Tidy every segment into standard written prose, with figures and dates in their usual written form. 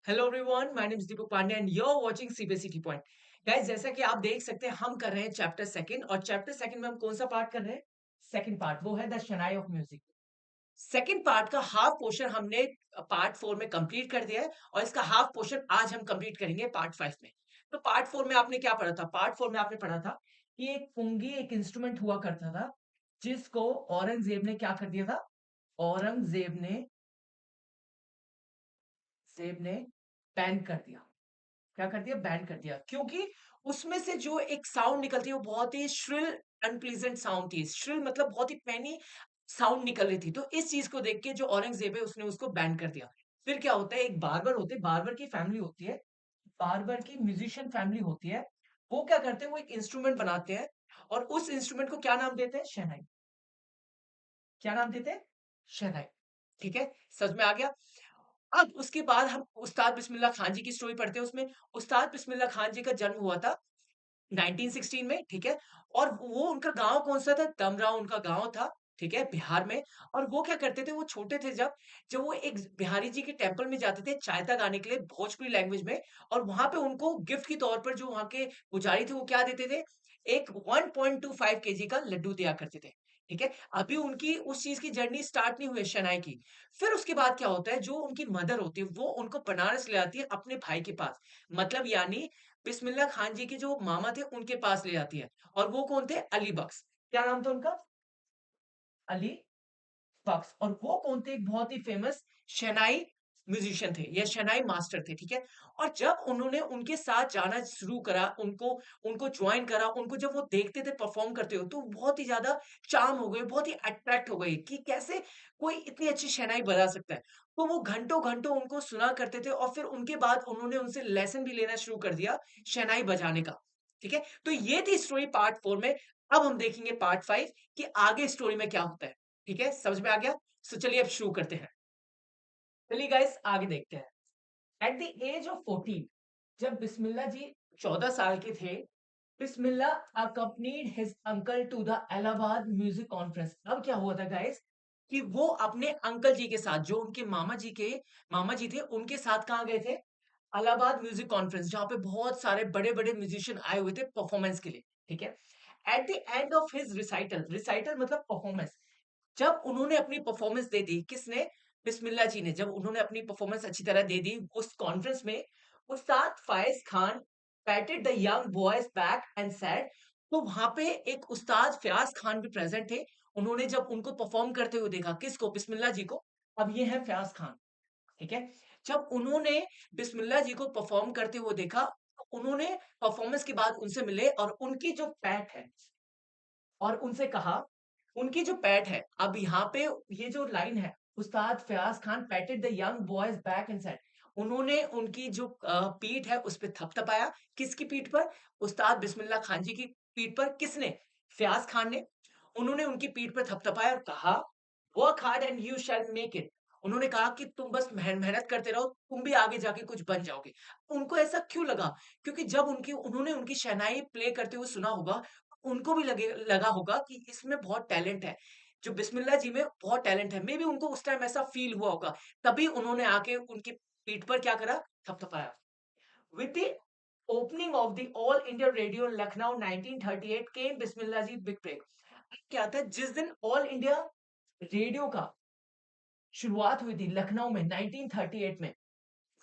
Hello everyone, my name is Deepak Pandey and you are watching CBSE T point. Guys, जैसा कि आप देख सकते हैं, हम कर रहे हैं चैप्टर सेकंड। और चैप्टर सेकंड में हम कौन सा पार्ट कर रहे हैं? सेकंड पार्ट, वो है the शनाई of music. Second part का हाफ पोर्शन हमने पार्ट फोर में कंप्लीट कर दिया है, और इसका हाफ पोर्शन आज हम कंप्लीट करेंगे पार्ट फाइव में। तो पार्ट फोर में आपने क्या पढ़ा था? पार्ट फोर में आपने पढ़ा था कि एक पुंगी एक इंस्ट्रूमेंट हुआ करता था, जिसको औरंगजेब ने क्या कर दिया था? औरंगजेब ने सेब ने बैन कर दिया। क्या कर दिया? बैन कर दिया, क्योंकि उसमें से जो एक साउंड निकलती है वो बहुत ही श्रिल अनप्लीजेंट साउंड थी। श्रिल मतलब बहुत ही पैनी साउंड निकल रही थी। तो इस चीज को देख के जो औरंगजेब है उसने उसको बैन कर दिया। फिर क्या होता है, एक बार्बर होते हैं, बार्बर की फैमिली होती है, बार्बर की म्यूजिशियन फैमिली होती है। वो क्या करते हैं, वो एक इंस्ट्रूमेंट बनाते हैं, और उस इंस्ट्रूमेंट को क्या नाम देते हैं? शहनाई। क्या नाम देते हैं? शहनाई। ठीक है, समझ में आ गया। अब उसके बाद हम उस्ताद बिस्मिल्लाह खान जी की स्टोरी पढ़ते हैं। उसमें उस्ताद बिस्मिल्लाह खान जी का जन्म हुआ था 1916 में, ठीक है? और वो उनका गाँव कौन-सा था? दमराव उनका गाँव था, ठीक है? बिहार में। और वो क्या करते थे, वो छोटे थे जब वो एक बिहारी जी के टेम्पल में जाते थे चायता गाने के लिए भोजपुरी लैंग्वेज में। और वहाँ पे उनको गिफ्ट के तौर पर जो वहाँ के पुजारी थे वो क्या देते थे? एक 1.25 केजी का लड्डू दिया करते थे, ठीक है? अभी उनकी उस चीज़ की जर्नी स्टार्ट नहीं हुई है शनाई की। फिर उसके बाद क्या होता है, जो उनकी मदर होती है वो उनको बनारस ले आती है अपने भाई के पास। मतलब यानी बिस्मिल्लाह खान जी के जो मामा थे उनके पास ले जाती है। और वो कौन थे? अली बख्श। क्या नाम था उनका? अली बख्श। और वो कौन थे? एक बहुत ही फेमस शहनाई म्यूजिशियन थे, या शहनाई मास्टर थे, ठीक है? और जब उन्होंने उनके साथ जाना शुरू करा, उनको उनको ज्वाइन करा, उनको जब वो देखते थे परफॉर्म करते हुए, तो बहुत ही ज्यादा चार्म हो गए, बहुत ही अट्रैक्ट हो गए कि कैसे कोई इतनी अच्छी शहनाई बजा सकता है। तो वो घंटों घंटों उनको सुना करते थे, और फिर उनके बाद उन्होंने उनसे लेसन भी लेना शुरू कर दिया शहनाई बजाने का। ठीक है, तो ये थी स्टोरी पार्ट फोर में। अब हम देखेंगे पार्ट फाइव कि आगे स्टोरी में क्या होता है। ठीक है, समझ में आ गया? सो चलिए अब शुरू करते हैं। चलिए गाइस, आगे देखते हैं। एट द एज ऑफ 14, जब बिस्मिल्लाह जी 14 साल के थे, बिस्मिल्लाह accompanied his uncle to the Allahabad music conference. अब क्या हुआ था गाइस, कि वो अपने अंकल जी के साथ, जो उनके मामा जी थे, उनके साथ कहाँ गए थे? इलाहाबाद म्यूजिक कॉन्फ्रेंस, जहाँ पे बहुत सारे बड़े बड़े म्यूजिशियन आए हुए थे परफॉर्मेंस के लिए। ठीक है, at the end of his recital, recital मतलब परफॉर्मेंस, जब उन्होंने अपनी परफॉर्मेंस दे दी, किसने? बिस्मिल्लाह जी ने। जब उन्होंने अपनी परफॉर्मेंस अच्छी तरह दे दी उस कॉन्फ्रेंस में, Ustad Faiyaz Khan patted the young boys back and said, तो वहां पे एक उस्ताद फयाज खान भी प्रेजेंट थे। उन्होंने जब उनको परफॉर्म करते हुए देखा, किसको? बिस्मिल्लाह जी को। अब ये है फयाज खान, ठीक है? जब उन्होंने बिस्मिल्लाह जी को परफॉर्म करते हुए देखा, तो उन्होंने परफॉर्मेंस के बाद उनसे मिले और उनकी जो पैट है, और उनसे कहा, उनकी जो पैट है, अब यहाँ पे ये जो लाइन है, Ustad Fayaz Khan patted the young boys back and said, उन्होंने उनकी जो पीठ है उस पे थपथपाया। किसकी पीठ पर? उस्ताद बिस्मिल्लाह खान जी की पीठ पर। किसने? फयाज खान ने। उन्होंने उनकी पीठ पर थपथपाया और कहा, work hard and you shall make it. उन्होंने कहा कि तुम बस मेहनत करते रहो, तुम भी आगे जाके कुछ बन जाओगे। उनको ऐसा क्यों लगा? क्योंकि जब उन्होंने उनकी शहनाई प्ले करते हुए सुना होगा, उनको भी लगा होगा कि इसमें बहुत टैलेंट है, जो बिस्मिल्लाह जी में बहुत टैलेंट है। मे बी उनको उस टाइम ऐसा फील हुआ होगा, तभी उन्होंने आके उनकी पीठ पर क्या करा? थपथपाया। With the opening of the all India radio Lucknow 1938 came Bismillah ji big break. क्या था, जिस दिन ऑल इंडिया रेडियो का शुरुआत हुई थी लखनऊ में 1938 में,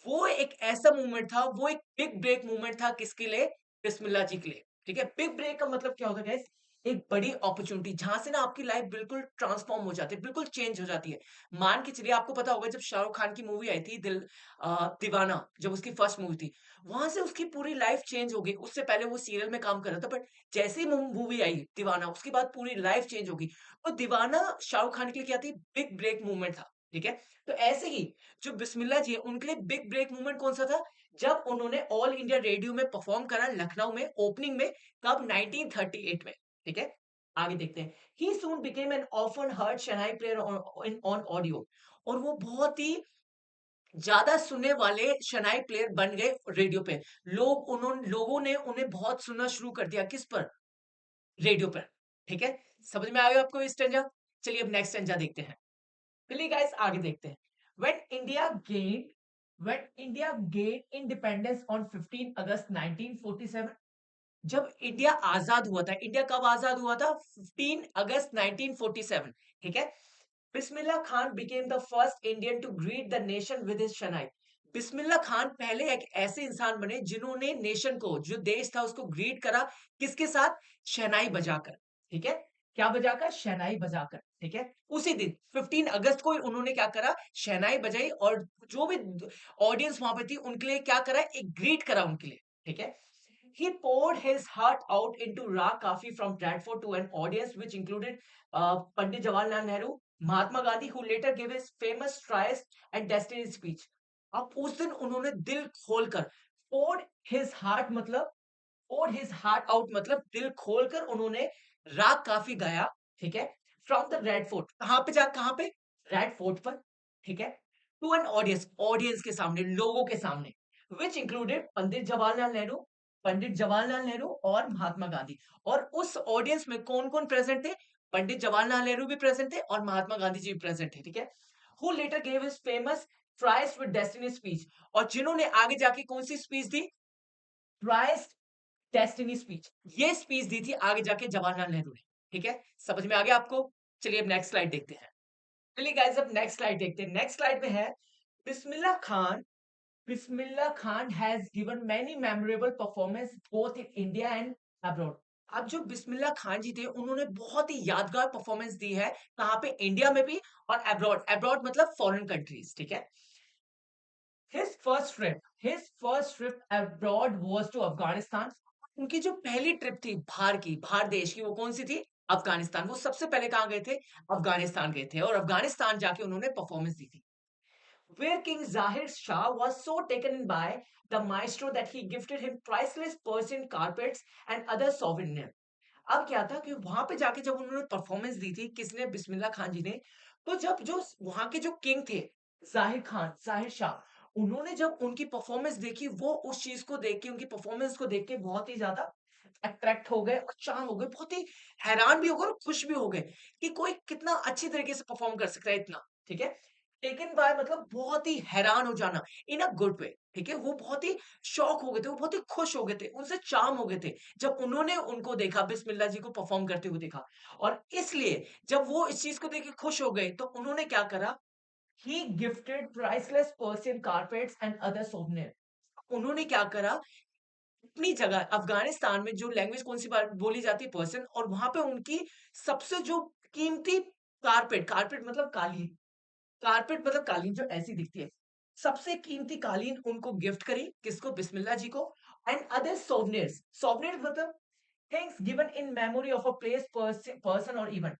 वो एक ऐसा मूवमेंट था, वो एक बिग ब्रेक मूवमेंट था। किसके लिए? बिस्मिल्लाह जी के लिए। ठीक है, बिग ब्रेक का मतलब क्या होता है गाइस? एक बड़ी अपॉर्चुनिटी, जहां से ना आपकी लाइफ बिल्कुल ट्रांसफॉर्म हो जाती है, बिल्कुल चेंज हो जाती है। मान के चलिए, आपको पता होगा जब शाहरुख खान की मूवी आई थी दीवाना, जब उसकी फर्स्ट मूवी थी, वहां से उसकी पूरी लाइफ चेंज हो गई। उससे पहले वो सीरियल में काम कर रहा था, बट जैसे ही मूवी आई दीवाना, उसके बाद पूरी लाइफ चेंज हो गई। तो दीवाना शाहरुख खान के लिए क्या थी? बिग ब्रेक मूवमेंट था। ठीक है, तो ऐसे ही जो बिस्मिल्लाह जी है, उनके लिए बिग ब्रेक मूवमेंट कौन-सा था? जब उन्होंने ऑल इंडिया रेडियो में परफॉर्म करा लखनऊ में ओपनिंग में, कब? 1938 में। ठीक है? आगे देखते हैं। He soon became an often heard shehnai player on audio, और वो बहुत ही ज़्यादा सुनने वाले शहनाई प्लेयर बन गए रेडियो पे। लोगों ने उन्हें बहुत सुनना शुरू कर दिया, किस पर? रेडियो पर। ठीक है? समझ में आ गया आपको ये स्टैन्ज़ा? चलिए अब नेक्स्ट स्टैन्ज़ा देखते हैं। चलिए गाइस, आगे देखते हैं। When India gained When India gained independence on 15 अगस्त 1947, जब इंडिया आजाद हुआ था, इंडिया कब आजाद हुआ था? 15 अगस्त 1947, ठीक है? Bismillah Khan became the first Indian to greet the nation with his शनाई। Bismillah Khan पहले एक ऐसे इंसान बने जिन्होंने नेशन को, जो देश था उसको ग्रीट करा, किसके साथ? शहनाई बजाकर, ठीक है? क्या बजाकर? शहनाई बजाकर, ठीक है? उसी दिन 15 अगस्त को उन्होंने क्या करा? शहनाई बजाई और जो भी ऑडियंस वहां पे थी उनके लिए क्या करा? एक ग्रीट करा उनके लिए, ठीक है? He poured his heart out into Raag Kafi from Bradford to an audience which included Pandit Jawaharlal Nehru, Mahatma Gandhi, who later gave his famous Trieste and Destiny speech. अब उस दिन उन्होंने दिल खोलकर, poured his heart मतलब, poured his heart out मतलब दिल खोलकर उन्होंने राग काफी गाया, ठीक है? फ्रॉम द रेड फोर्ट, कहां पे? रेड फोर्ट पर, ठीक है? टू एन ऑडियंस, ऑडियंस के सामने, लोगों के सामने, विच इंक्लूडेड पंडित जवाहरलाल नेहरू और महात्मा गांधी। और उस ऑडियंस में कौन कौन प्रेजेंट थे? पंडित जवाहरलाल नेहरू भी प्रेजेंट थे और महात्मा गांधी जी भी प्रेजेंट थे, ठीक है? Who letter gave his famous tryst with destiny speech, और जिन्होंने आगे जाके कौन सी स्पीच दी? ट्राइस्ट डेस्टिनी स्पीच, ये स्पीच दी थी आगे जाके जवाहरलाल नेहरू ने, ठीक है? समझ में आ गया आपको? चलिए अब नेक्स्ट स्लाइड देखते हैं। चलिए गाइस अब नेक्स्ट स्लाइड देखते हैं। नेक्स्ट स्लाइड में है Bismillah Khan. Bismillah Khan has given many memorable performance both in India and abroad. अब जो बिस्मिल्लाह खान जी थे उन्होंने बहुत ही यादगार परफॉर्मेंस दी है, कहां पे? इंडिया में भी और अब्रॉड। अब्रॉड मतलब फॉरेन कंट्रीज, ठीक है? His first trip abroad was to Afghanistan. उनकी जो पहली ट्रिप थी बाहर की, बाहर देश की, वो कौन सी थी? अफगानिस्तान। वो सबसे पहले कहां गए थे? अफगानिस्तान गए थे और अफगानिस्तान जाके उन्होंने परफॉर्मेंस दी थी। Where King Zahir Shah was so taken in by the maestro that he gifted him priceless Persian carpets and other souvenirs. अब क्या था कि वहां पे जाके जब उन्होंने परफॉर्मेंस दी थी, किसने? बिस्मिल्लाह खान जी ने। तो जब जो वहां के जो किंग थे, जाहिर शाह, उन्होंने जब उनकी परफॉर्मेंस देखी, वो उस चीज को देख के, उनकी परफॉर्मेंस को देख के बहुत ही ज्यादा अट्रैक्ट हो गए और चार्म हो गए, बहुत ही हैरान भी हो गए और खुश भी हो गए कि कोई कितना अच्छी तरीके से परफॉर्म कर सकता है इतना, ठीक है? टेकन बाय मतलब बहुत ही हैरान हो जाना, इन अ गुड वे, ठीक है? वो बहुत ही शॉक हो गए थे, वो बहुत ही खुश हो गए थे, उनसे चार्म हो गए थे जब उन्होंने उनको देखा, बिस्मिल्लाह जी को परफॉर्म करते हुए देखा। और इसलिए जब वो इस चीज को देख के खुश हो गए तो उन्होंने क्या करा? He gifted priceless Persian carpets and other souvenir. उन्होंने क्या करा? अपनी जगह अफगानिस्तान में जो लैंग्वेज कौन सी बोली जाती है? पर्शियन। और वहां पे उनकी सबसे जो कीमती कारपेट, कारपेट मतलब कालीन, कारपेट मतलब कालीन जो ऐसी दिखती है, सबसे कीमती कालीन उनको गिफ्ट करी, किसको? बिस्मिल्लाह जी को। एंड अदर सोवनिर्स, सोवनिर्स मतलब things given in memory of a place, person और इवेंट।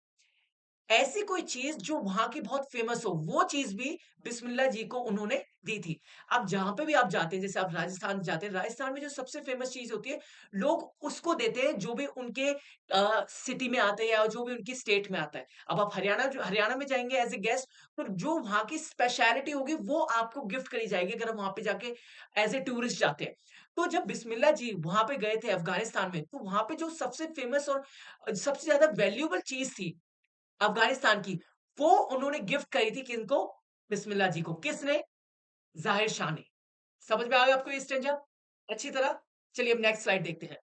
ऐसी कोई चीज जो वहां की बहुत फेमस हो, वो चीज भी बिस्मिल्लाह जी को उन्होंने दी थी। अब जहां पे भी आप जाते हैं, जैसे आप राजस्थान जाते हैं, राजस्थान में जो सबसे फेमस चीज होती है, लोग उसको देते हैं जो भी उनके सिटी में आते हैं या जो भी उनकी स्टेट में आता है। अब आप हरियाणा में जाएंगे एज ए गेस्ट, तो जो वहां की स्पेशलिटी होगी वो आपको गिफ्ट करी जाएगी अगर आप वहां पे जाके एज ए टूरिस्ट जाते हैं। तो जब बिस्मिल्लाह जी वहां पे गए थे अफगानिस्तान में, तो वहां पे जो सबसे फेमस और सबसे ज्यादा वैल्यूएबल चीज थी अफगानिस्तान की, वो उन्होंने गिफ्ट करी थी किनको? बिस्मिल्लाह जी को। किसने? ज़ाहिर शाह ने। समझ में आ गया आपको ये स्टेंजा अच्छी तरह? चलिए अब नेक्स्ट स्लाइड देखते हैं।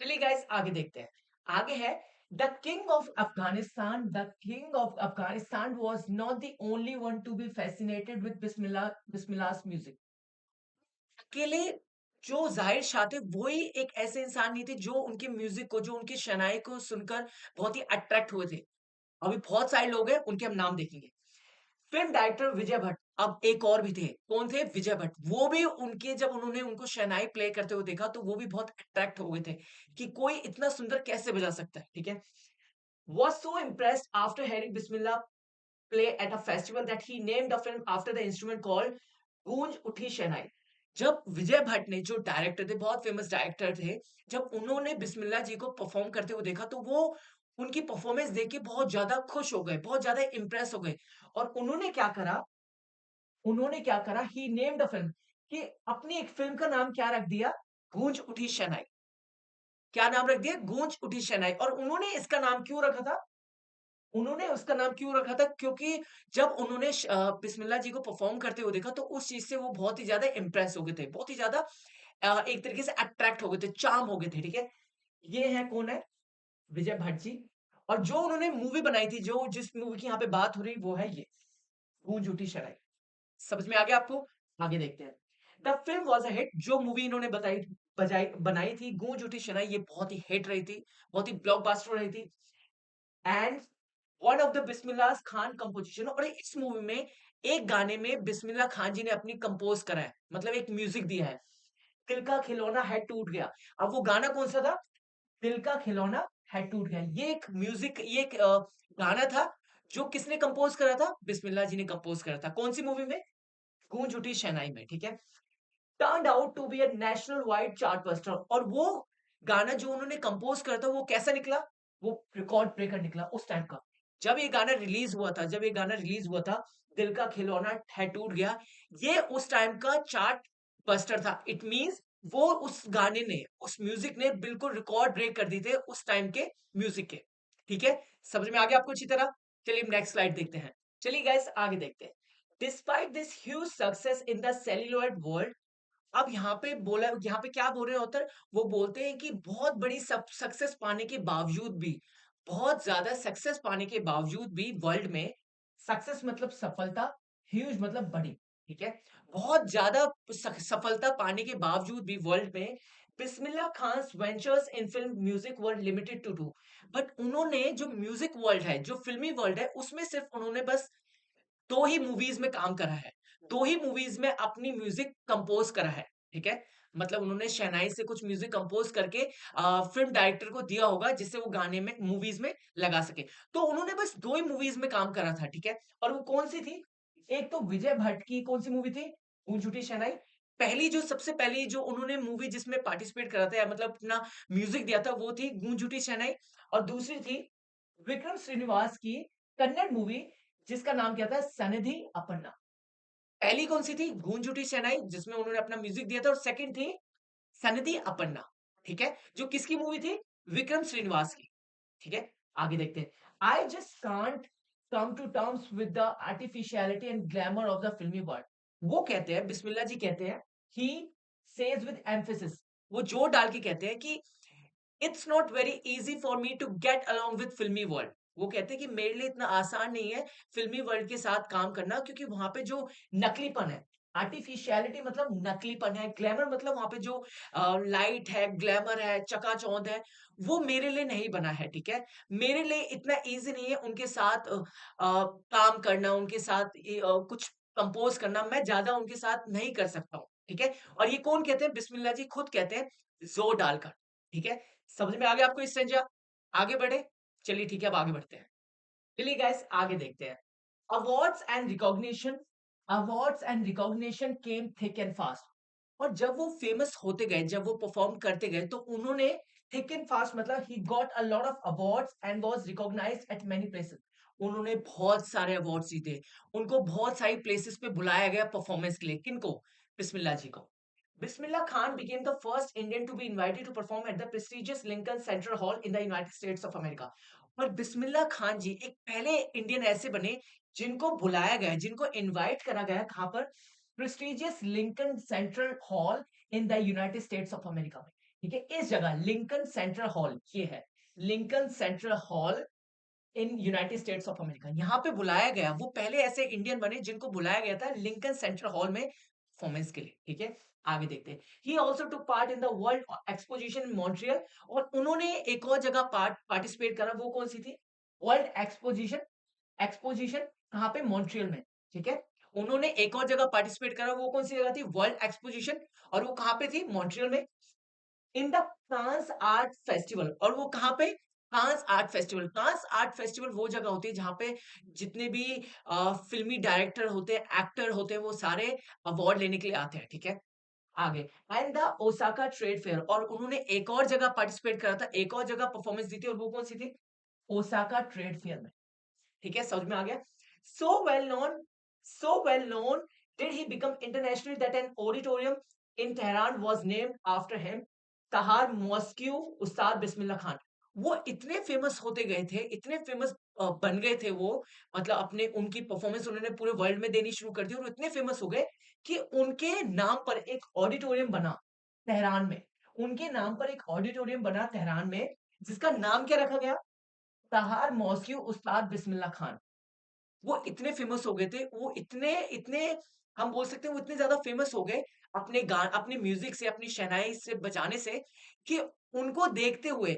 चलिए गाइस आगे देखते हैं। आगे है the king of Afghanistan. The king of Afghanistan was not the only one to be fascinated with Bismillah's music. अकेले जो ज़ाहिर शाह थे, वो ही एक ऐसे इंसान नहीं थे जो उनके म्यूजिक को, जो उनकी शनाई को सुनकर बहुत ही अट्रैक्ट हुए थे। अभी बहुत सारे लोग हैं, उनके हम नाम देखेंगे। फिल्म डायरेक्टर विजय भट्ट, अब एक और भी थे। कौन थे? विजय भट्ट। वो भी उनके, जब उन्होंने उनको शहनाई प्ले करते हुए देखा, तो वो भी बहुत अट्रैक्ट हो गए थे कि कोई इतना सुंदर कैसे बजा सकता है, ठीक है? Was so impressed after hearing Bismillah play at a festival that he named a film after the instrument called गूंज उठी शहनाई। जब विजय भट्ट ने, जो डायरेक्टर थे, बहुत फेमस डायरेक्टर थे, जब उन्होंने बिस्मिल्लाह जी को परफॉर्म करते हुए देखा, तो वो उनकी परफॉर्मेंस देख के बहुत ज्यादा खुश हो गए, बहुत ज्यादा इम्प्रेस हो गए। और उन्होंने क्या करा? ही नेम्ड अ फिल्म, कि अपनी एक फिल्म का नाम क्या रख दिया? गूंज उठी शहनाई। क्या नाम रख दिया? गूंज उठी शहनाई। और उन्होंने इसका नाम क्यों रखा था? उन्होंने उसका नाम क्यों रखा था? क्योंकि जब उन्होंने बिस्मिल्लाह जी को परफ़ॉर्म करते हुए देखा, तो उस चीज़ से वो बहुत ही ज़्यादा इम्प्रेस हो गए थे। बहुत ही ज़्यादा एक तरीके से अट्रैक्ट हो गए थे, चार्म हो गए थे, ठीक है? ये है कौन है? विजय भट्ट जी। और जो उन्होंने मूवी बनाई थी, जो जिस मूवी की यहाँ पे बात हो रही है, वो है ये, गूंज उठी शराई। समझ में आ गया आपको? आगे देखते हैं। The film was a hit. जो मूवी इन्होंने बनाई थी, गूंज उठी शराई, ये बहुत ही हिट रही थी, बहुत ही ब्लॉकबस्टर रही थी। And one of the Bismillah Khan composition, और इस मूवी में एक गाने में बिस्मिल्लाह खान जी ने अपनी कंपोज करा है, मतलब एक म्यूजिक दिया है। दिल का खिलौना है टूट गया। अब वो गाना कौन सा था? दिल का खिलौना है टूट गया। ये एक म्यूजिक, ये एक गाना था जो किसने कंपोज करा था? बिस्मिल्लाह जी ने कंपोज करा था। कौन सी मूवी में? गूंज उठी शहनाई में, ठीक है? Turned out to be a national wide chart buster. और वो गाना जो उन्होंने कंपोज करा था, वो कैसा निकला? वो रिकॉर्ड ब्रेकर निकला उस टाइम का। जब ये गाना रिलीज हुआ था, दिल का खिलौना है टूट गया, ये उस टाइम का चार्ट बस्टर था। इट मींस वो उस गाने ने, उस म्यूजिक ने बिल्कुल रिकॉर्ड ब्रेक कर दिए थे उस टाइम के म्यूजिक के। ठीक है? समझ में आ गया आपको अच्छी तरह? चलिए नेक्स्ट स्लाइड देखते हैं। चलिए गाइस आगे देखते हैं। Despite this huge success in the celluloid world, अब यहाँ पे क्या बोल रहे हैं ऑथर? वो बोलते हैं कि बहुत बड़ी सक्सेस पाने के बावजूद भी, बहुत ज्यादा सक्सेस पाने के बावजूद भी वर्ल्ड में, सक्सेस मतलब सफलता, ह्यूज मतलब बड़ी, ठीक है? बहुत ज्यादा सफलता पाने के बावजूद भी वर्ल्ड में Bismillah Khan ventures in film music world limited to do, but उन्होंने जो म्यूजिक वर्ल्ड है, जो फिल्मी वर्ल्ड है, उसमें सिर्फ उन्होंने बस 2 ही मूवीज़ में काम करा है। 2 ही मूवीज़ में अपनी म्यूज़िक कंपोज़ करा है, ठीक है? मतलब उन्होंने शहनाई से कुछ म्यूज़िक कंपोज़ करके फ़िल्म डायरेक्टर को दिया होगा, जिससे वो गाने में मूवीज़ में लगा सके। तो उन्होंने बस 2 ही मूवीज़ में काम करा था, ठीक है? और वो कौन-सी थी? एक तो विजय भट्ट की कौन-सी मूवी थी? गूंज उठी शहनाई। सबसे पहली जो उन्होंने मूवी जिसमें पार्टिसिपेट करा था, या मतलब अपना म्यूज़िक दिया था, वो थी गूंज उठी शहनाई। और दूसरी थी विक्रम श्रीनिवास की कन्नड़ मूवी, जिसका नाम क्या था? सनिधि अपन्ना। पहली कौन-सी थी? गूंज उठी शहनाई, जिसमें उन्होंने अपना म्यूज़िक दिया था, और सेकंड थी सनिधि अपन्ना, ठीक है? जो किसकी मूवी थी? विक्रम श्रीनिवास की, ठीक है? आगे देखते हैं। I just can't come to terms with the artificiality and glamour of the filmi world. वो कहते हैं, बिस्मिल्लाह जी कहते हैं, ही सेज विद एम्फेसिस, वो जोर डाल के कहते हैं कि it's not very easy for me to get along with filmi world. वो कहते हैं कि मेरे लिए इतना आसान नहीं है फिल्मी वर्ल्ड के साथ काम करना, क्योंकि वहां पे जो नकलीपन है, आर्टिफिशियलिटी मतलब नकलीपन है, ग्लैमर मतलब वहां पे जो लाइट है, ग्लैमर है, चकाचौंध है, वो मेरे लिए नहीं बना है, ठीक है? मेरे लिए इतना इजी नहीं है उनके साथ काम करना, उनके साथ कुछ कंपोज करना, मैं ज्यादा उनके साथ नहीं कर सकता हूँ, ठीक है? और ये कौन कहते हैं? बिस्मिल्लाह जी खुद कहते हैं, जोर डालकर, ठीक है? समझ में आ गया आपको इस स्ट्रेंजा? आगे बढ़े? चलिए ठीक है, अब आगे बढ़ते हैं। चलिए गाइस आगे देखते हैं। Awards and recognition, awards and recognition came thick and fast. और जब वो फेमस होते गए, जब वो परफॉर्म करते गए, तो उन्होंने थिक एंड फास्ट मतलब he got a lot of awards and was recognised at many places. उन्होंने बहुत सारे अवार्ड्स जीते, उनको बहुत सारी प्लेसेस पे बुलाया गया परफॉर्मेंस के लिए। किनको? बिस्मिल्लाह जी को। Bismillah Khan became the first Indian to be invited to perform at the prestigious Lincoln Center Hall in the United States of America. और बिस्मिल्लाह खान जी एक पहले इंडियन ऐसे बने जिनको बुलाया गया, जिनको इनवाइट करा गया, कहां पर? Prestigious Lincoln central hall in the United states of America में, ठीक है? इस जगह लिंकन सेंट्रल हॉल, ये है Lincoln central hall in United states of America, यहाँ पे बुलाया गया। वो पहले ऐसे इंडियन बने जिनको बुलाया गया था लिंकन सेंट्रल हॉल में परफॉर्मेंस के लिए, ठीक है? आगे देखते हैं। He also took part in the world exposition in Montreal, और उन्होंने एक और जगह पार्टिसिपेट करा, वो कौन सी थी? वर्ल्ड एक्सपोजिशन, एक्सपोजिशन कहाँ पे? मॉन्ट्रियल में, ठीक है? उन्होंने एक और जगह पार्टिसिपेट करा, वो कौन सी जगह थी? वर्ल्ड एक्सपोजिशन, और वो कहाँ पे थी? मॉन्ट्रियल में। In the Cannes art festival, और वो कहाँ पे? कांस आर्ट फेस्टिवल। कांस आर्ट फेस्टिवल वो जगह होती है जहाँ पे जितने भी फिल्मी डायरेक्टर होते हैं, एक्टर होते हैं, वो सारे अवार्ड लेने के लिए आते हैं, ठीक है? आगे, and the Osaka trade fair, और उन्होंने एक और जगह पार्टिसिपेट करा था, एक और जगह परफॉर्मेंस दी थी, और वो कौन सी थी? ओसाका ट्रेड फेयर में, ठीक है? समझ में आ गया? So well known, so well known did he become international that an auditorium in Tehran was named after him, तहार मॉस्क्यू उस्ताद बिस्मिल्लाह खान। वो इतने फेमस होते गए थे, इतने फेमस बन गए थे वो, मतलब अपने उनकी परफॉर्मेंस उन्होंने पूरे वर्ल्ड में देनी शुरू कर दी और इतने फेमस हो गए कि उनके नाम पर एक ऑडिटोरियम बना तेहरान में। उनके नाम पर एक ऑडिटोरियम बना तेहरान में, जिसका नाम क्या रखा गया? तहार मौसियो उस्ताद बिस्मिल्लाह खान। वो इतने फेमस हो गए थे, वो इतने इतने हम बोल सकते हैं वो इतने ज़्यादा फेमस हो गए अपने म्यूज़िक से, अपनी शहनाई से बजाने से, कि उनको देखते हुए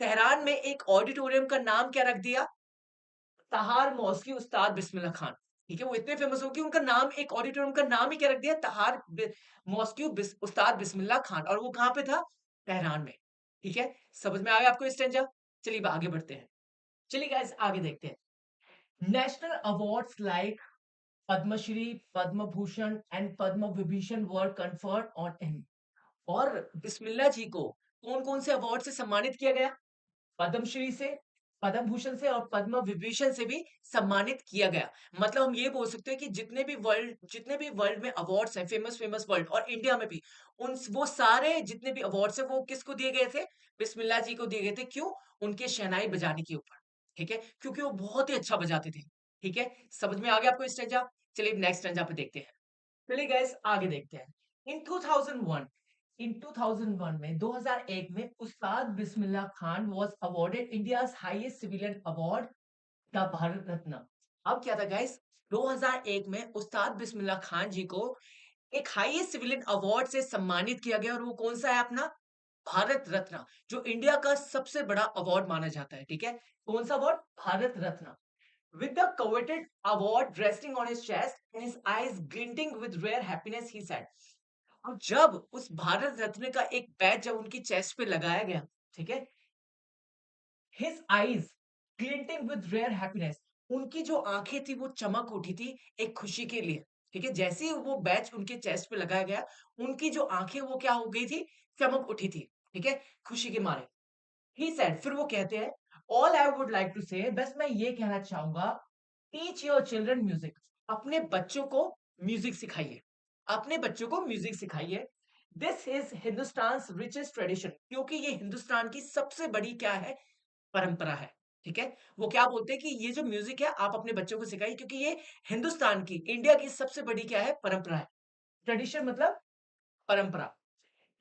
तेहरान में एक ऑडिटोरियम का नाम क्या रख दिया? तहार मौसकी उस्ताद बिस्मिल्लाह खान। ठीक है? वो इतने फेमस हो गए उनका नाम, एक ऑडिटोरियम का नाम ही क्या रख दिया? तहार मौसकी उस्ताद बिस्मिल्लाह खान, और वो कहाँ पे था? तेहरान में। ठीक है? समझ में आ गया आपको स्टैन्ज़ा? चलिए अब आगे बढ़ते हैं। चलिए गाइस आगे देखते हैं। National awards like Padma Shri, Padma Bhushan and Padma Vibhishan were conferred on him. और बिस्मिल्लाह जी को कौन-कौन से अवार्ड से सम्मानित किया गया? पद्मश्री से, पद्म भूषण से और पद्म विभूषण से भी सम्मानित किया गया। मतलब हम ये बोल सकते हैं कि जितने भी वर्ल्ड में अवार्ड्स हैं, फेमस वर्ल्ड और इंडिया में भी, उन वो सारे जितने भी अवार्ड्स हैं वो किसको दिए गए थे? बिस्मिल्लाह जी को दिए गए थे। क्यों? उनके शहनाई बजाने के ऊपर। ठीक है? क्योंकि वो बहुत ही अच्छा बजाते थे। ठीक है? समझ में आ गया आपको स्टेंजा? चलिए नेक्स्ट स्टेंजा पे देखते हैं। चलिए गाइस आगे देखते हैं। इन 2001 इन 2001 में 2001 में Ustad Bismillah Khan was awarded India's highest civilian award the Bharat Ratna. अब क्या था गाइस? 2001 में उस्ताद बिस्मिल्लाह खान जी को एक हाईएस्ट सिविलियन अवार्ड से सम्मानित किया गया, और वो कौन सा है अपना? भारत रत्न, जो इंडिया का सबसे बड़ा अवार्ड माना जाता है। ठीक है? कौन सा award? Bharat Ratna. With the coveted award resting on his chest and his eyes glinting with rare happiness, he said. और जब उस भारत रत्न का एक बैच जब उनकी चेस्ट पे लगाया गया, ठीक है, his eyes glinting with rare happiness, उनकी जो आंखें थी वो चमक उठी थी एक खुशी के लिए। ठीक है, जैसे ही वो बैच उनके चेस्ट पे लगाया गया, उनकी जो आंखें वो क्या हो गई थी? चमक उठी थी। ठीक है, खुशी के मारे। ही सेड, फिर वो कहते हैं, all I would like to say, बस मैं ये कहना चाहूंगा, टीच योर चिल्ड्रन म्यूजिक। अपने बच्चों को म्यूजिक सिखाइए। अपने बच्चों को म्यूजिक सिखाइए। This is Hindustan richest tradition, क्योंकि ये हिंदुस्तान की सबसे बड़ी क्या है? परंपरा है। ठीक है? वो क्या बोलते हैं कि ये जो म्यूजिक है आप अपने बच्चों को सिखाइए, क्योंकि ये हिंदुस्तान की, इंडिया की सबसे बड़ी क्या है? परंपरा है। ट्रेडिशन मतलब परंपरा।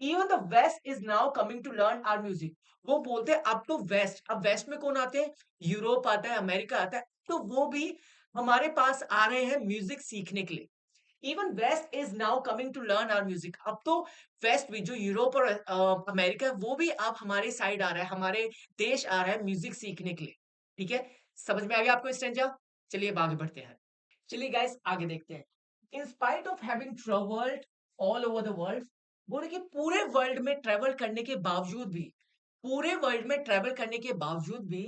Even the west is now coming to learn our music. वो बोलते हैं अब तो वेस्ट, अब वेस्ट में कौन आते हैं? यूरोप आता है, अमेरिका आता है, तो वो भी हमारे पास आ रहे हैं म्यूजिक सीखने के लिए। Even west is now coming to learn our music. अब तो वेस्ट भी, जो यूरोप और अमेरिका है, वो भी अब हमारे साइड आ रहा है, हमारे देश आ रहा है म्यूजिक सीखने के लिए। ठीक है? समझ में आ गया आपको स्टेंजा? चलिए अब आगे बढ़ते हैं। चलिए गाइस आगे देखते हैं। In spite of having travelled all over the world, बोले कि पूरे वर्ल्ड में ट्रेवल करने के बावजूद भी, पूरे वर्ल्ड में ट्रेवल करने के बावजूद भी,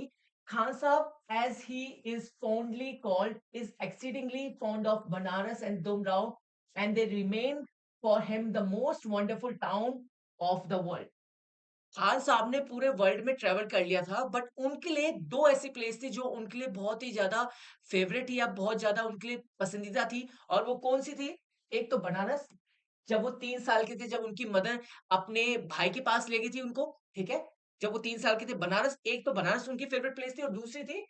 खान साहब, as he is fondly called, is exceedingly fond of Banaras and Dumrao, and they remain for him the most wonderful town of the world. Khan साहब ने पूरे वर्ल्ड में ट्रैवल कर लिया था, बट उनके लिए 2 ऐसी प्लेस थी जो उनके लिए बहुत ही ज़्यादा फेवरेट थी, या बहुत ज़्यादा उनके लिए पसंदीदा थी, और वो कौन-सी थी? एक तो बनारस, जब वो 3 साल के थे, जब उनकी मदर अपने भाई के पास ले गई थी उनको, ठीक है? जब वो 3 साल के थे, बनारस, एक तो बनारस उनकी फेवरेट प्लेस थी, और दूसरी थी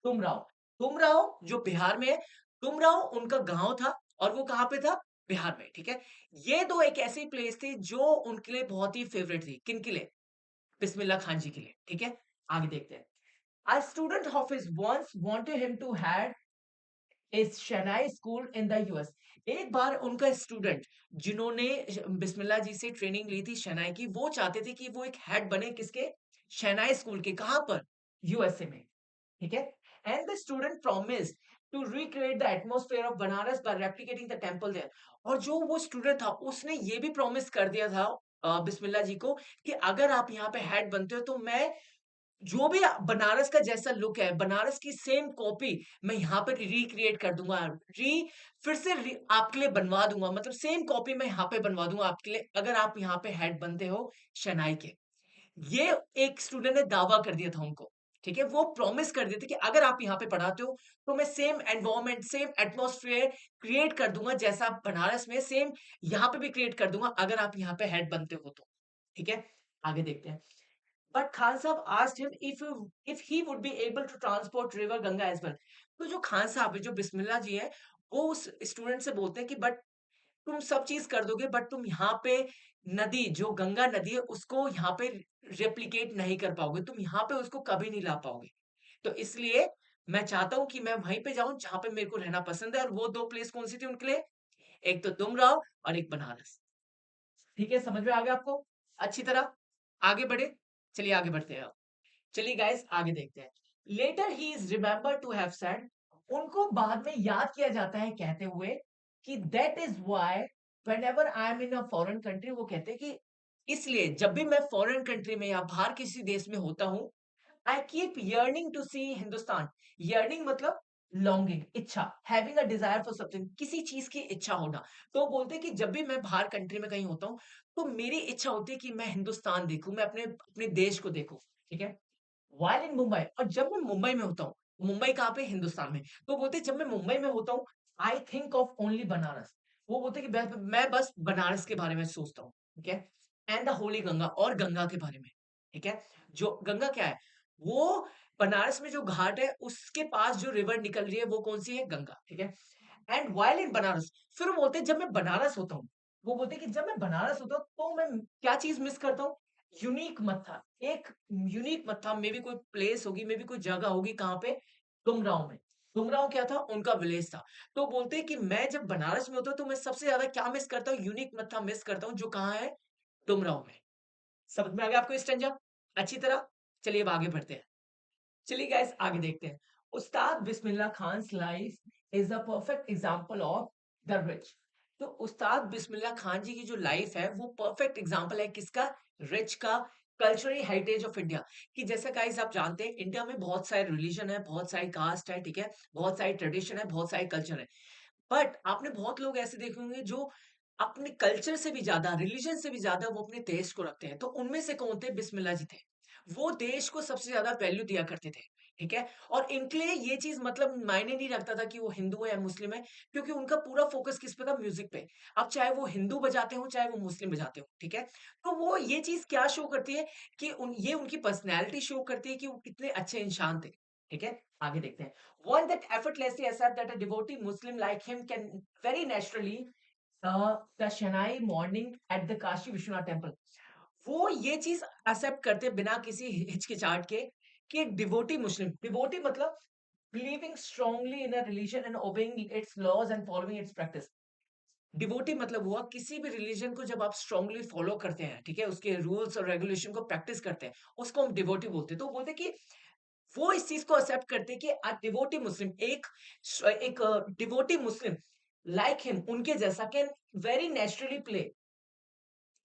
तुमराव। तुमराव जो बिहार में है, तुमराव उनका गाँव था, और वो कहाँ पे था? बिहार में, ठीक है? ये 2 एक ऐसी प्लेस थी जो उनके लिए बहुत ही फेवरेट थी। किनके लिए? बिस्मिल्लाह खान जी के लिए। ठीक है? आगे देखते हैं। A student of his once wanted him to had a shehnai school in the US. एक बार उनका स्टूडेंट, जिन्होंने बिस्मिल्लाह जी से ट्रेनिंग ली थी शहनाई की, वो चाहते थे कि वो एक हेड बने किसके? शहनाई स्कूल के। कहाँ पर? यूएसए में। ठीक है? And the student promised to recreate the atmosphere of Benaras by replicating the temple there. और जो वो स्टूडेंट था, उसने ये भी प्रॉमिस कर दिया था बिस्मिल्लाह जी को, कि अगर आप यहाँ पे हेड बनते हो, तो मैं जो भी बनारस का जैसा लुक है, बनारस की सेम कॉपी मैं यहाँ पे रिक्रिएट कर दूँगा। फिर से आपके लिए बनवा दूँगा, मतलब सेम कॉपी मैं यहाँ पे बनवा दूँगा आपके लिए, अगर आप यहाँ पे हेड बनते हो शहनाई के। ये एक स्टूडेंट ने दावा कर दिया था उनको, ठीक है? वो प्रॉमिस कर दिए थे कि अगर आप यहाँ पे पढ़ाते हो, तो मैं same environment, same atmosphere create कर दूँगा, जैसा बनारस में सेम यहाँ पे भी क्रिएट कर दूँगा, अगर आप यहाँ पे हेड बनते हो तो। ठीक है? आगे देखते हैं। But Khan Sahab asked him if he would be able to transport river Ganga as well. तो जो खान साहब है, जो बिस्मिल्लाह जी हैं, वो उस स्टूडेंट से बोलते हैं कि बट तुम सब चीज़ कर दोगे, बट तुम यहाँ पे नदी, जो गंगा नदी है, उसको यहाँ पे रेप्लिकेट नहीं कर पाओगे। तुम यहाँ पे उसको कभी नहीं ला पाओगे। तो इसलिए मैं चाहता हूँ कि मैं वहीं पे जाऊँ जहाँ पे मेरे को रहना पसंद है, और वो 2 प्लेस कौन-सी थी उनके लिए? एक तो दुमराव और एक बनारस। ठीक है, समझ में आ गया आपको? अच्छी तरह आगे बढ़े? चलिए आगे बढ़ते हैं अब। चलिए गाइस आगे देखते हैं। Later he is remember to have said, उनको बाद में याद किया जाता है कहते हुए कि that is why whenever I am in a foreign country, वो कहते हैं कि इसलिए जब भी मैं फॉरेन कंट्री में या बाहर किसी देश में होता हूँ, I keep yearning to see Hindustan. Yearning मतलब लॉन्गिंग, इच्छा, having a desire for something, किसी चीज की इच्छा होना। तो बोलते हैं कि जब भी मैं बाहर कंट्री में कहीं होता हूँ, तो मेरी इच्छा होती है कि मैं हिंदुस्तान देखूं, मैं अपने अपने देश को देखूं। ठीक है, व्हाइल इन मुंबई, और जब मैं मुंबई में होता हूँ, मुंबई कहाँ पे? हिंदुस्तान में। तो बोलते हैं जब मैं मुंबई में होता हूँ, I think of only Banaras. वो बोलते हैं कि मैं बस बनारस के बारे में सोचता हूँ। ठीक है, एंड द होली गंगा, और गंगा के बारे में। ठीक है, जो गंगा क्या है, वो बनारस में जो घाट है उसके पास जो रिवर निकल रही है वो कौन सी है? गंगा। ठीक है, एंड व्हाइल इन बनारस, फिर वो बोलते हैं जब मैं बनारस होता हूँ, वो बोलते हैं कि जब मैं बनारस होता हूँ तो मैं क्या चीज मिस करता हूँ? यूनिक मत्था, एक यूनिक मत्था, मे बी कोई प्लेस होगी, मे बी कोई जगह होगी, कहाँ पे? गुमराव में। गुमराव क्या था? उनका विलेज था। तो बोलते हैं कि मैं जब बनारस में होता हूँ तो मैं सबसे ज्यादा क्या मिस करता हूँ? यूनिक मत्था मिस करता हूँ, जो कहाँ है? डुमराव में। समझ में आ गया आपको स्ट्रेंजर अच्छी तरह? चलिए अब आगे बढ़ते हैं। चलिए गाइस आगे देखते हैं। Ustad Bismillah Khan's life is a perfect example of the rich. तो उस्ताद बिस्मिल्लाह खान जी की जो लाइफ है वो परफेक्ट एग्जांपल है किसका? रिच का, कल्चरल हेरिटेज ऑफ इंडिया। कि जैसे गाइस आप जानते हैं इंडिया में बहुत सारे रिलीजन है, बहुत सारी कास्ट है, ठीक है, बहुत सारी ट्रेडिशन है, बहुत सारे कल्चर है। बट आपने बहुत लोग ऐसे देखे होंगे जो अपने कल्चर से भी ज्यादा, रिलीजन से भी ज्यादा वो अपने देश को रखते हैं। तो उनमें से कौन थे? बिस्मिल्लाह जी थे। वो देश को सबसे ज्यादा वैल्यू दिया करते थे। ठीक है, और इनके लिए ये चीज मतलब मायने नहीं रखता था कि वो हिंदू है या मुस्लिम है, क्योंकि उनका पूरा फोकस किस पे था? म्यूजिक पे। अब चाहे वो हिंदू बजाते हो चाहे वो मुस्लिम बजाते हो, ठीक है, तो वो ये चीज क्या शो करती है कि ये उनकी पर्सनैलिटी शो करती है कि वो कितने अच्छे इंसान थे। ठीक है, आगे देखते हैं। One that effortlessly accept that a devotee Muslim like him can very naturally the Shanai morning at the Kashi Vishwanath temple. वो ये चीज एक्सेप्ट करते बिना किसी हिचकिचाहट के कि एक डिवोटी मुस्लिम, डिवोटी मतलब believing strongly in a religion and obeying its laws and following its practice. Devout मतलब हुआ किसी भी रिलीजन को जब आप स्ट्रांगली फॉलो करते हैं, ठीक है, उसके रूल्स और रेगुलेशन को प्रैक्टिस करते हैं, उसको हम डिवोटी बोलते हैं। तो वो बोलते हैं कि वो इस चीज को एक्सेप्ट करते हैं कि अ डिवोटी मुस्लिम, एक डिवोटी मुस्लिम लाइक हिम, उनके जैसा कैन वेरी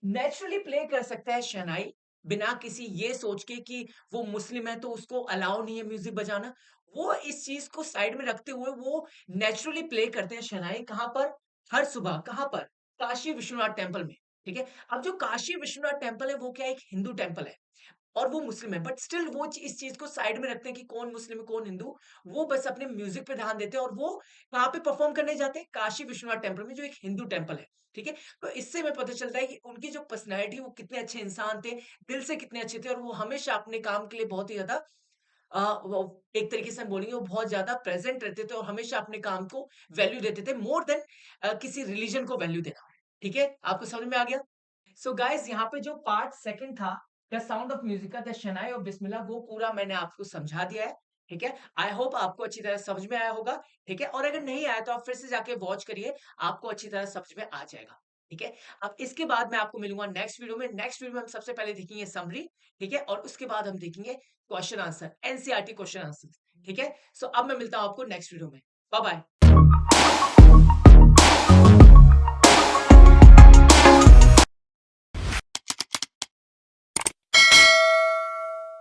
नेचुरली प्ले कर सकता है शहनाई, बिना किसी ये सोच के कि वो मुस्लिम है तो उसको अलाउ नहीं है म्यूजिक बजाना। वो इस चीज को साइड में रखते हुए वो नेचुरली प्ले करते हैं शहनाई। कहाँ पर? हर सुबह। कहाँ पर? काशी विश्वनाथ टेम्पल में। ठीक है, अब जो काशी विश्वनाथ टेम्पल है वो क्या है? एक हिंदू टेम्पल है और वो मुस्लिम है, बट स्टिल वो इस चीज को साइड में रखते हैं कि कौन मुस्लिम है कौन हिंदू। वो बस अपने म्यूजिक पे ध्यान देते हैं, और वो कहाँ पे परफॉर्म करने जाते हैं? काशी विश्वनाथ टेम्पल में, जो एक हिंदू टेम्पल है। ठीक है, तो इससे हमें पता चलता है कि उनकी जो पर्सनैलिटी, वो कितने अच्छे इंसान थे, दिल से कितने अच्छे थे, और वो हमेशा अपने काम के लिए बहुत ही ज्यादा वो एक तरीके से हम बोलेंगे वो बहुत ज्यादा प्रेजेंट रहते थे, और हमेशा अपने काम को वैल्यू देते थे मोर देन किसी रिलीजन को वैल्यू देना। ठीक है, आपको समझ में आ गया? सो गाइस यहाँ पे जो पार्ट सेकंड था, द साउंड ऑफ म्यूजिक का, द शनाई और बिस्मिल्लाह, वो पूरा मैंने आपको समझा दिया है। ठीक है, आई होप आपको अच्छी तरह समझ में आया होगा। ठीक है, और अगर नहीं आया तो आप फिर से जाके वॉच करिए, आपको अच्छी तरह समझ में आ जाएगा। ठीक है, अब इसके बाद मैं आपको मिलूंगा नेक्स्ट वीडियो में। नेक्स्ट वीडियो में हम सबसे पहले देखेंगे समरी। ठीक है, और उसके बाद हम देखेंगे question answer, NCERT question answer. ठीक है, सो अब मैं मिलता हूं आपको नेक्स्ट वीडियो में। Bye bye.